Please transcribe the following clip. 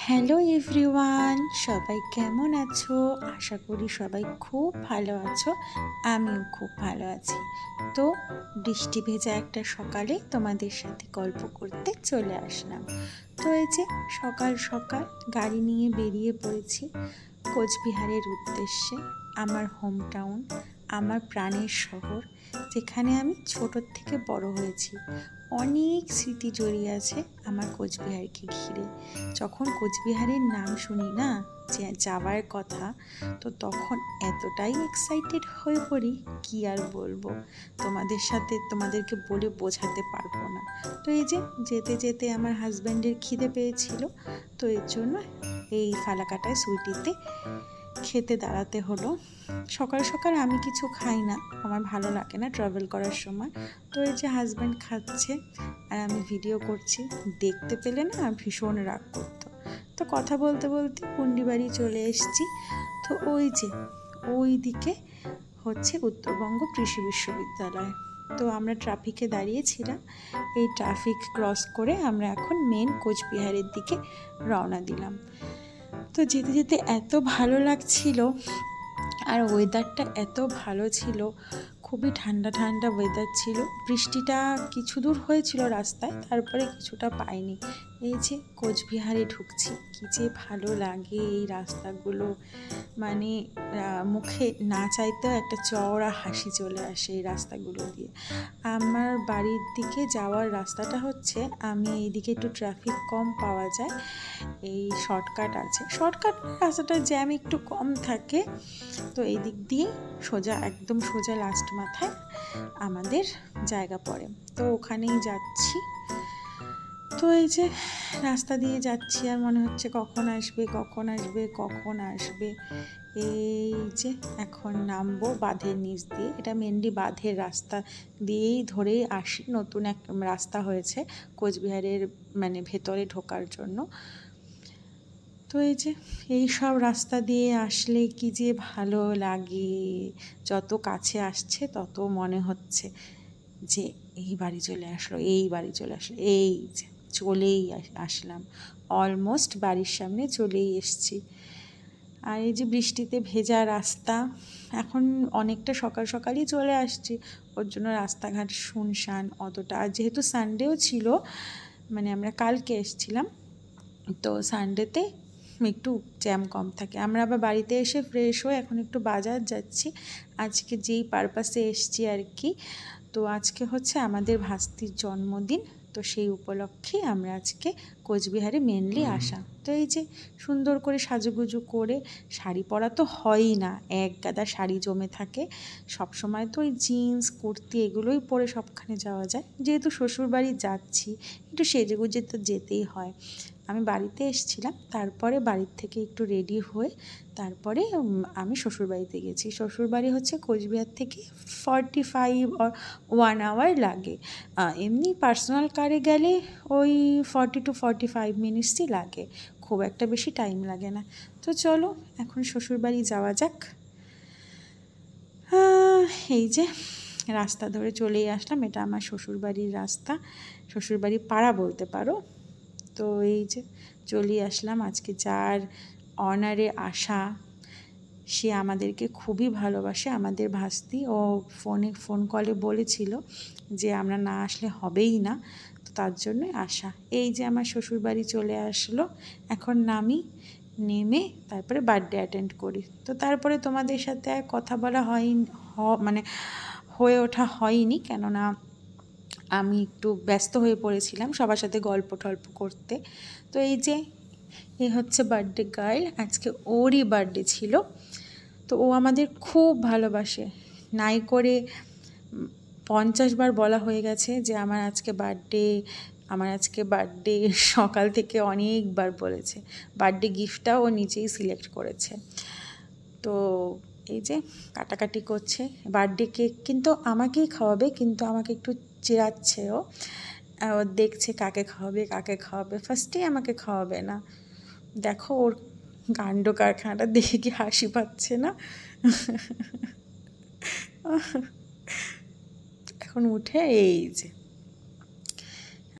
Hello everyone, সবাই কেমন আছো? আশা করি সবাই খুব ভালো আছো। আমিও খুব ভালো আছি। তো বৃষ্টি ভেজা একটা সকালে তোমাদের সাথে গল্প করতে চলে আসলাম। তো এই যে সকাল সকাল গাড়ি নিয়ে বেরিয়ে পড়েছি কোচবিহারের উদ্দেশ্যে, আমার হোম টাউন, আমার প্রাণের শহর, যেখানে আমি ছোটোর থেকে বড় হয়েছি। অনেক স্মৃতি জড়িয়ে আছে আমার কোচবিহারকে ঘিরে। যখন কোচবিহারের নাম শুনি না, যে যাওয়ার কথা, তো তখন এতটাই এক্সাইটেড হয়ে পড়ি, কি আর বলবো, তোমাদেরকে বলে বোঝাতে পারবো না। তো এই যে যেতে যেতে আমার হাজব্যান্ডের খিদে পেয়েছিল, তো এর জন্য এই ফালাকাটায় সুইটিতে খেতে দাঁড়াতে হলো। সকাল সকাল আমি কিছু খাই না, আমার ভালো লাগে না ট্রাভেল করার সময়। তো এই যে হাজব্যান্ড খাচ্ছে আর আমি ভিডিও করছি, দেখতে পেলে না ভীষণ রাগ করতো। তো কথা বলতে বলতে পুন্ডিবাড়ি চলে এসেছি। তো ওই যে ওই দিকে হচ্ছে উত্তরবঙ্গ কৃষি বিশ্ববিদ্যালয়। তো আমরা ট্রাফিকে দাঁড়িয়েছিলাম, এই ট্রাফিক ক্রস করে আমরা এখন মেন কোচবিহারের দিকে রওনা দিলাম। তো যেতে যেতে এত ভালো লাগছিল, আর ওয়েদারটা এত ভালো ছিল, খুবই ঠান্ডা ঠান্ডা ওয়েদার ছিল। বৃষ্টিটা কিছু দূর হয়েছিল রাস্তায়, তারপরে কিছুটা পাইনি। এই যে কোচবিহারে ঢুকছি, কী যে ভালো লাগে এই রাস্তাগুলো, মানে মুখে না চাইতেও একটা চওড়া হাসি চলে আসে এই রাস্তাগুলো দিয়ে। আমার বাড়ির দিকে যাওয়ার রাস্তাটা হচ্ছে, আমি এইদিকে একটু ট্রাফিক কম পাওয়া যায়, এই শর্টকাট আছে, শর্টকাট রাস্তাটার জ্যাম একটু কম থাকে। তো এই দিক দিয়ে সোজা, একদম সোজা লাস্ট মাথায় আমাদের জায়গা পড়ে, তো ওখানেই যাচ্ছি। তো এই যে রাস্তা দিয়ে যাচ্ছি আর মনে হচ্ছে কখন আসবে কখন আসবে কখন আসবে। এই যে এখন নামবো বাঁধের নিচ দিয়ে, এটা মেনলি বাঁধের রাস্তা দিয়েই ধরেই আসি, নতুন এক রাস্তা হয়েছে কোচবিহারের মানে ভেতরে ঢোকার জন্য। তো এই যে এই সব রাস্তা দিয়ে আসলে কি যে ভালো লাগে, যত কাছে আসছে তত মনে হচ্ছে যে এই বাড়ি চলে আসলো, এই বাড়ি চলে আসলো, এই যে চলেই আসলাম, অলমোস্ট বাড়ির সামনে চলেই এসছি। আর এই যে বৃষ্টিতে ভেজা রাস্তা, এখন অনেকটা সকাল সকালই চলে আসছি, ওর জন্য রাস্তাঘাট শুনশান অতটা। আর যেহেতু সানডেও ছিল, মানে আমরা কালকে এসছিলাম, তো সানডেতে একটু জ্যাম কম থাকে। আমরা আবার বাড়িতে এসে ফ্রেশ হয়ে এখন একটু বাজার যাচ্ছি, আজকে যেই পারপাসে এসছি আর কি। তো আজকে হচ্ছে আমাদের ভাস্তির জন্মদিন, তো সেই উপলক্ষে আমরা আজকে কোচবিহারে মেনলি আসা। তো এই যে সুন্দর করে সাজুগুজু করে, শাড়ি পরা তো হয়ই না, এক গাদা শাড়ি জমে থাকে সব সময়, তো ওই জিন্স কুর্তি এগুলোই পরে সবখানে যাওয়া যায়। যেহেতু শ্বশুরবাড়ি যাচ্ছি, একটু সেজেগুজে তো যেতেই হয়। আমি বাড়িতে এসেছিলাম, তারপরে বাড়ির থেকে একটু রেডি হয়ে তারপরে আমি শ্বশুরবাড়িতে গেছি। শ্বশুরবাড়ি হচ্ছে কোচবিহার থেকে 45 or 1 hour লাগে, এমনি পার্সোনাল কারে গেলে ওই 40 to 45 মিনিটসই লাগে, খুব একটা বেশি টাইম লাগে না। তো চলো এখন শ্বশুরবাড়ি যাওয়া যাক। এই যে রাস্তা ধরে চলেই আসলাম, এটা আমার শ্বশুরবাড়ির রাস্তা, শ্বশুরবাড়ি পাড়া বলতে পারো। তো এই যে চলে আসলাম, আজকে যার অনারে আসা, সে আমাদেরকে খুবই ভালোবাসে, আমাদের ভাস্তি। ও ফোন কলে বলেছিল যে আমরা না আসলে হবেই না, তো তার জন্যই আসা। এই যে আমার শ্বশুরবাড়ি চলে আসলো, এখন নেমে তারপরে বার্থডে অ্যাটেন্ড করি। তো তারপরে তোমাদের সাথে আর কথা বলা মানে হয়ে ওঠা হয়নি, কেননা আমি একটু ব্যস্ত হয়ে পড়েছিলাম সবার সাথে গল্প টল্প করতে। তো এই যে এ হচ্ছে বার্থডে গার্ল, আজকে ওরই বার্থডে ছিল। তো ও আমাদের খুব ভালোবাসে, নাই করে 50 বার বলা হয়ে গেছে যে আমার আজকে বার্থডে, সকাল থেকে অনেকবার বলেছে। বার্থডে গিফটটাও ও নিজেই সিলেক্ট করেছে। তো এই যে কাটাকাটি করছে, বার্থডে কেক কিন্তু আমাকেই খাওয়াবে, কিন্তু আমাকে একটু চেরাচ্ছে ও দেখছে কাকে খাওয়াবে, ফার্স্টেই আমাকে খাওয়াবে না। দেখো ওর কাণ্ড কারখানাটা দেখে কি হাসি পাচ্ছে না? এখন উঠে এই যে